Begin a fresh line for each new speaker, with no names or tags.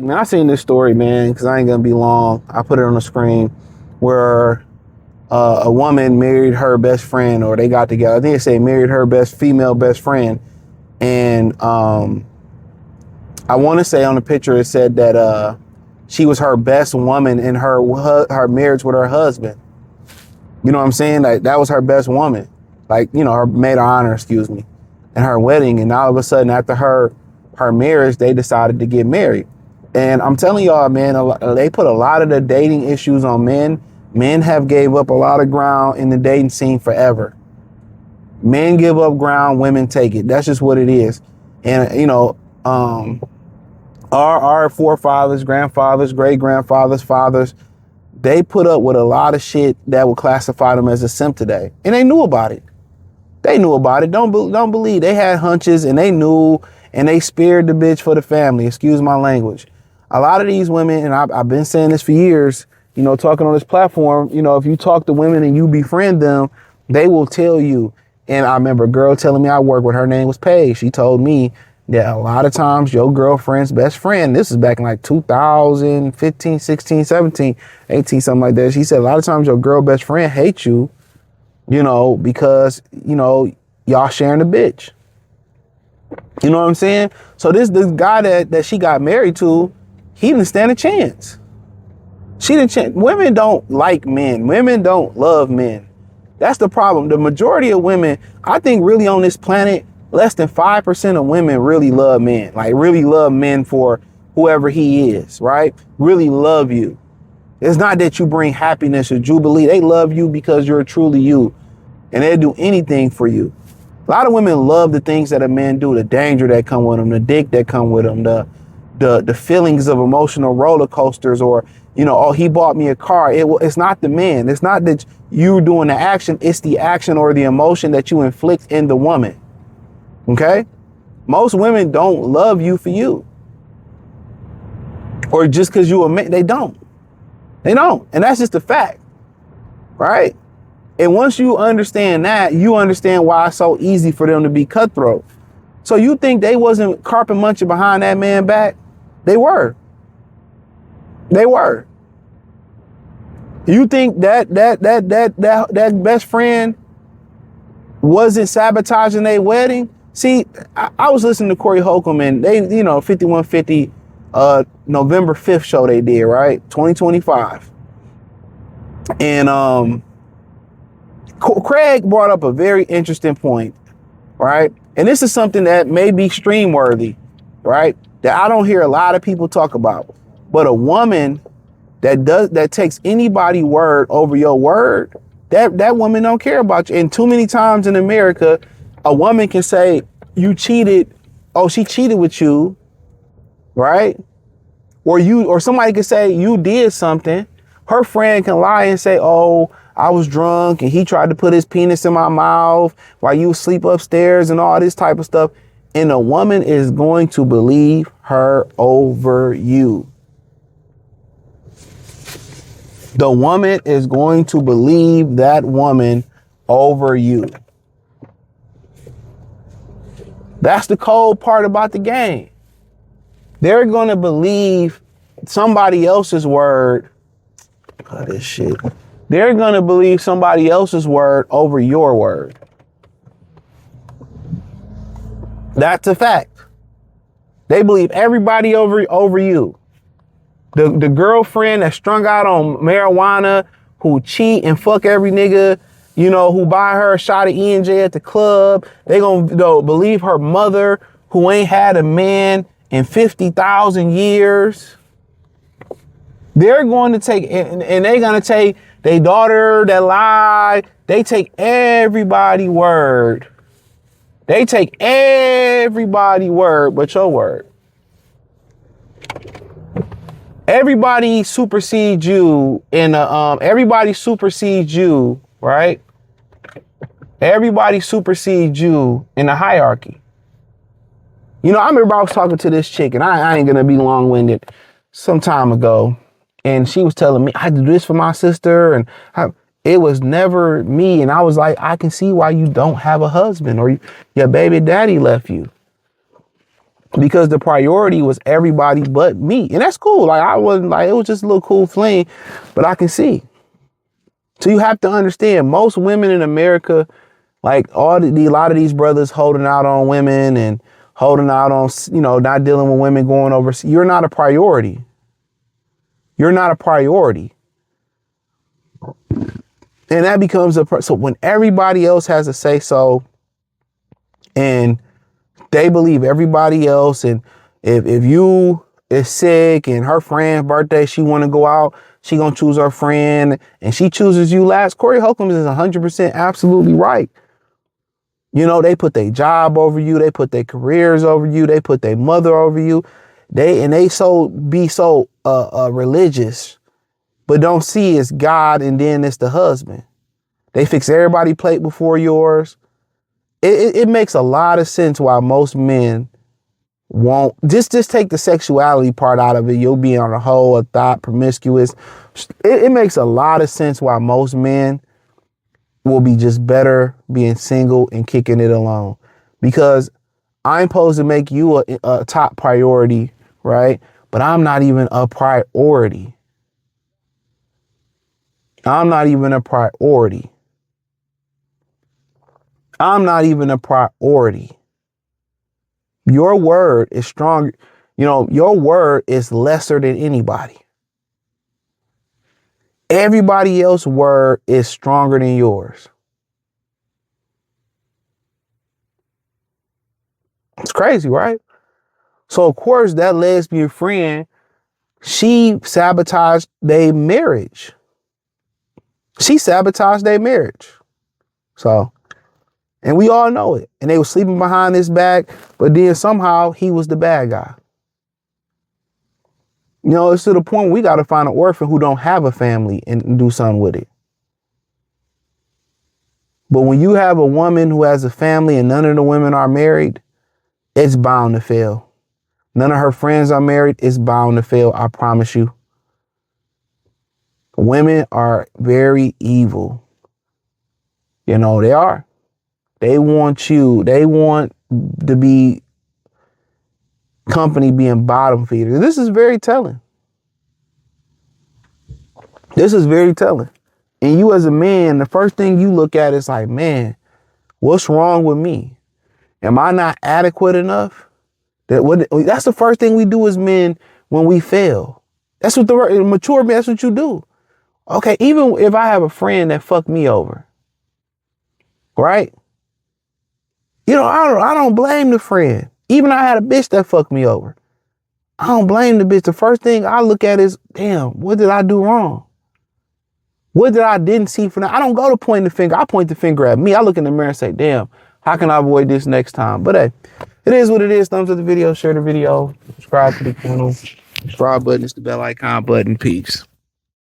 Man, I seen this story, man, because I ain't gonna be long. I put it on the screen where a woman married her best friend, or they got together. I think it said married her female best friend, and I want to say on the picture it said that she was her best woman in her marriage with her husband. You know what I'm saying? Like that was her best woman, like her maid of honor, excuse me, and her wedding. And all of a sudden, after her marriage, they decided to get married. And I'm telling y'all, man, they put a lot of the dating issues on men. Men have gave up a lot of ground in the dating scene forever. Men give up ground, women take it. That's just what it is. And our forefathers, grandfathers, great grandfathers, fathers, they put up with a lot of shit that would classify them as a simp today, and they knew about it. They knew about it. Don't believe they had hunches, and they knew, and they spared the bitch for the family. Excuse my language. A lot of these women, and I've been saying this for years, talking on this platform, if you talk to women and you befriend them, they will tell you. And I remember a girl telling me I worked with, her name was Paige. She told me that a lot of times your girlfriend's best friend, this is back in like 2015, 16, 17, 18, something like that. She said a lot of times your girl best friend hates you, because, y'all sharing a bitch. You know what I'm saying? So this guy that she got married to, he didn't stand a chance. She didn't. Women don't like men. Women don't love men. That's the problem. The majority of women, I think really on this planet, less than 5% of women really love men. Like really love men for whoever he is, right? Really love you. It's not that you bring happiness or jubilee. They love you because you're truly you. And they'll do anything for you. A lot of women love the things that a man do, the danger that come with them, the dick that come with them, the feelings of emotional roller coasters, or, oh, he bought me a car. It's not the man. It's not that you doing the action. It's the action or the emotion that you inflict in the woman. Okay? Most women don't love you for you. Or just because you a man. They don't. They don't. And that's just a fact. Right? And once you understand that, you understand why it's so easy for them to be cutthroat. So you think they wasn't carpet munching behind that man back? They were. They were. You think that best friend wasn't sabotaging their wedding? See, I was listening to Corey Holcomb, and they, 5150 November 5th show they did, right? 2025. And Craig brought up a very interesting point, right? And this is something that may be stream worthy, right? That I don't hear a lot of people talk about. But a woman that takes anybody's word over your word, that woman don't care about you. And too many times in America, a woman can say, you cheated. Oh, she cheated with you, right? Or somebody can say you did something. Her friend can lie and say, oh, I was drunk and he tried to put his penis in my mouth while you sleep upstairs and all this type of stuff. And a woman is going to believe her over you. The woman is going to believe that woman over you. That's the cold part about the game. They're going to believe somebody else's word. This shit. They're going to believe somebody else's word over your word. That's a fact. They believe everybody over you. The girlfriend that's strung out on marijuana, who cheat and fuck every nigga, who buy her a shot of E&J at the club. They gonna believe her mother, who ain't had a man in 50,000 years. They're going to take, and they're going to take their daughter that lied. They take everybody's word. They take everybody's word but your word. Everybody supersedes you everybody supersedes you, right? Everybody supersedes you in the hierarchy. I remember I was talking to this chick, and I ain't gonna be long-winded, some time ago. And she was telling me, I do this for my sister, and it was never me. And I was like, I can see why you don't have a husband, or your baby daddy left you. because the priority was everybody but me. And that's cool. Like, I wasn't like, it was just a little cool fling, but I can see. So you have to understand, most women in America, like a lot of these brothers holding out on women and holding out on, you know, not dealing with women going overseas. You're not a priority. You're not a priority. And that becomes so when everybody else has a say so, and they believe everybody else, and if you is sick and her friend's birthday, she want to go out, she gonna choose her friend, and she chooses you last. Corey Holcomb is 100% absolutely right. You know, they put their job over you, they put their careers over you, they put their mother over you. They be so religious, but don't see it's God and then it's the husband. They fix everybody's plate before yours. It makes a lot of sense why most men won't just take the sexuality part out of it. You'll be on a whole, a thought, promiscuous. It makes a lot of sense why most men will be just better being single and kicking it alone, because I'm supposed to make you a top priority, right? But I'm not even a priority. I'm not even a priority. I'm not even a priority. Your word is strong. You know, your word is lesser than anybody. Everybody else's word is stronger than yours. It's crazy, right? So, of course, that lesbian friend, she sabotaged their marriage. She sabotaged their marriage. So, and we all know it. And they were sleeping behind his back, but then somehow he was the bad guy. You know, it's to the point where we got to find an orphan who don't have a family and do something with it. But when you have a woman who has a family and none of the women are married, it's bound to fail. None of her friends are married, it's bound to fail, I promise you. Women are very evil. You know, they are. They want to be company being bottom feeders. This is very telling. This is very telling. And you as a man, the first thing you look at is like, man, what's wrong with me? Am I not adequate enough? That's the first thing we do as men when we fail. That's what the mature man, that's what you do. Okay, even if I have a friend that fucked me over, right? You know, I don't blame the friend. Even I had a bitch that fucked me over. I don't blame the bitch. The first thing I look at is, damn, what did I do wrong? What did I didn't see for now? I don't go to point the finger. I point the finger at me. I look in the mirror and say, damn, how can I avoid this next time? But hey, it is what it is. Thumbs up the video, share the video, subscribe to the channel. Subscribe button is the bell icon button. Peace.